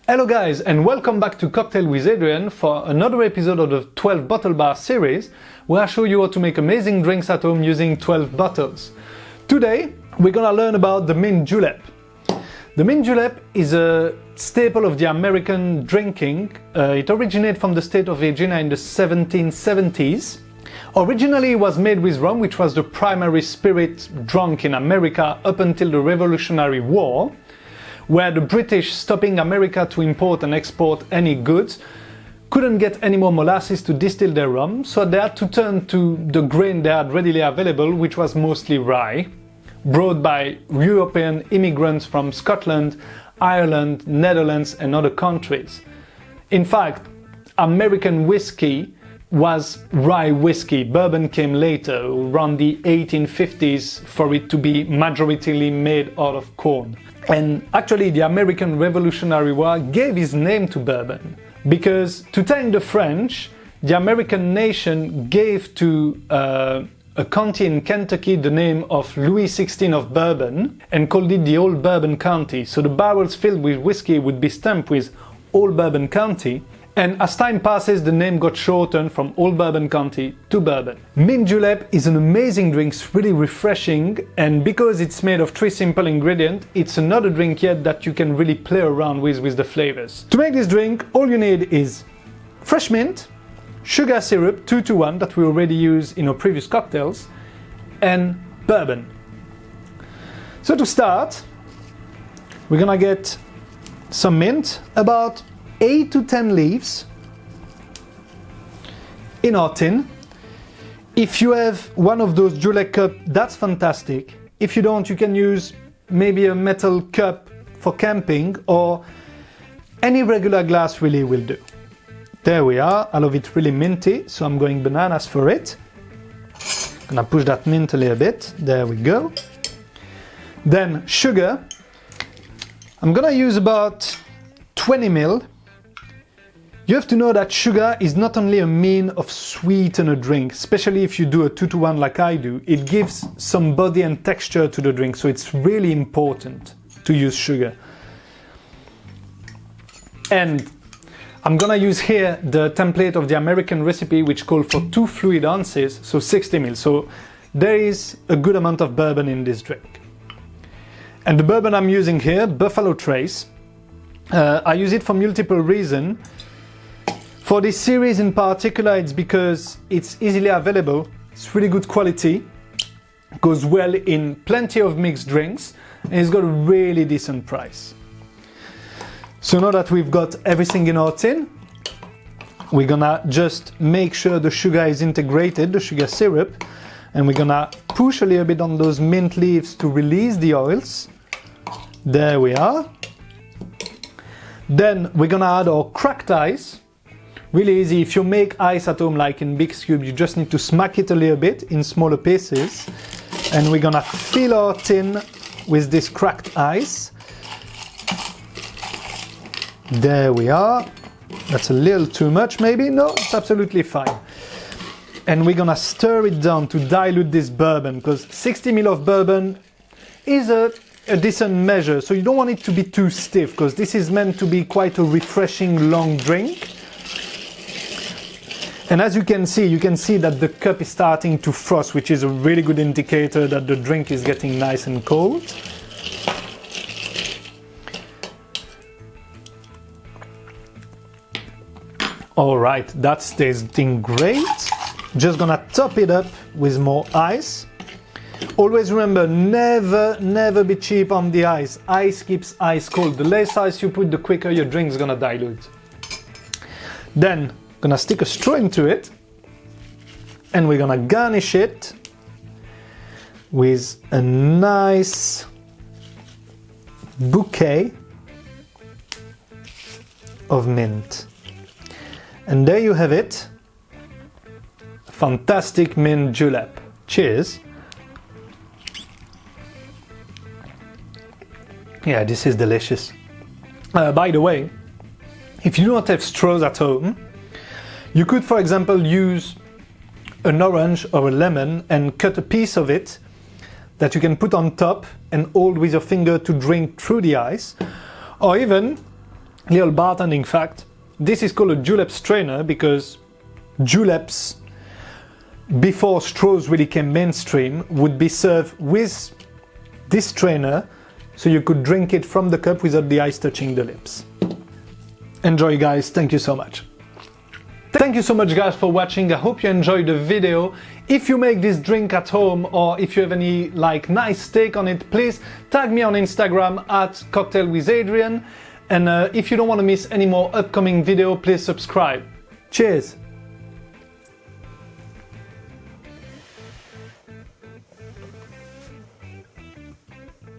Hello guys, and welcome back to Cocktail with Hadrien for another episode of the 12 bottle bar series, where I show you how to make amazing drinks at home using 12 bottles. Today we're gonna learn about the Mint Julep. The Mint Julep is a staple of the American drinking. It originated from the state of Virginia in the 1770s. Originally it was made with rum, which was the primary spirit drunk in America up until the Revolutionary War, where the British, stopping America to import and export any goods, couldn't get any more molasses to distill their rum, so they had to turn to the grain they had readily available, which was mostly rye, brought by European immigrants from Scotland, Ireland, Netherlands and other countries. In fact, American whiskey was rye whiskey. Bourbon came later, around the 1850s, for it to be majoritarily made out of corn. And actually the American Revolutionary War gave its name to bourbon, because to thank the French, the American nation gave to a county in Kentucky the name of Louis XVI of Bourbon and called it the Old Bourbon County. So the barrels filled with whiskey would be stamped with Old Bourbon County. And as time passes, the name got shortened from Old Bourbon County to Bourbon. Mint Julep is an amazing drink, it's really refreshing, and because it's made of 3 simple ingredients, it's another drink yet that you can really play around with the flavors. To make this drink, all you need is fresh mint, sugar syrup 2-to-1 that we already used in our previous cocktails, and bourbon. So to start, we're gonna get some mint, about 8 to 10 leaves in our tin. If you have one of those julep cups, that's fantastic. If you don't, you can use maybe a metal cup for camping, or any regular glass really will do. There we are. I love it really minty, so I'm going bananas for it. Gonna push that mint a little bit. There we go. Then sugar. I'm gonna use about 20 ml. You have to know that sugar is not only a mean of sweeten a drink, especially if you do a 2-to-1 like I do. It gives some body and texture to the drink, so it's really important to use sugar. And I'm gonna use here the template of the American recipe, which calls for 2 fluid ounces, so 60 ml. So there is a good amount of bourbon in this drink. And the bourbon I'm using here, Buffalo Trace. I use it for multiple reasons. For this series in particular, it's because it's easily available, it's really good quality, goes well in plenty of mixed drinks, and it's got a really decent price. So now that we've got everything in our tin, we're gonna just make sure the sugar is integrated, the sugar syrup, and we're gonna push a little bit on those mint leaves to release the oils. There we are. Then we're gonna add our cracked ice. Really easy. If you make ice at home like in big cubes, you just need to smack it a little bit in smaller pieces. And we're gonna fill our tin with this cracked ice. There we are. That's a little too much maybe. No, it's absolutely fine. And we're gonna stir it down to dilute this bourbon, because 60 ml of bourbon is a decent measure. So you don't want it to be too stiff, because this is meant to be quite a refreshing long drink. And as you can see that the cup is starting to frost, which is a really good indicator that the drink is getting nice and cold. Alright, that's tasting great. Just gonna top it up with more ice. Always remember, never be cheap on the ice. Ice keeps ice cold. The less ice you put, the quicker your drink's gonna dilute. Then gonna stick a straw into it, and we're gonna garnish it with a nice bouquet of mint. And there you have it. Fantastic mint julep. Cheers. Yeah, this is delicious. By the way, if you don't have straws at home, you could, for example, use an orange or a lemon and cut a piece of it that you can put on top and hold with your finger to drink through the ice. Or even little bartending fact. This is called a julep strainer because juleps, before straws really came mainstream, would be served with this strainer so you could drink it from the cup without the ice touching the lips. Enjoy guys, thank you so much. Thank you so much guys for watching. I hope you enjoyed the video. If you make this drink at home or if you have any nice take on it, please tag me on Instagram at Cocktail with Hadrien. And if you don't want to miss any more upcoming video, please subscribe. Cheers!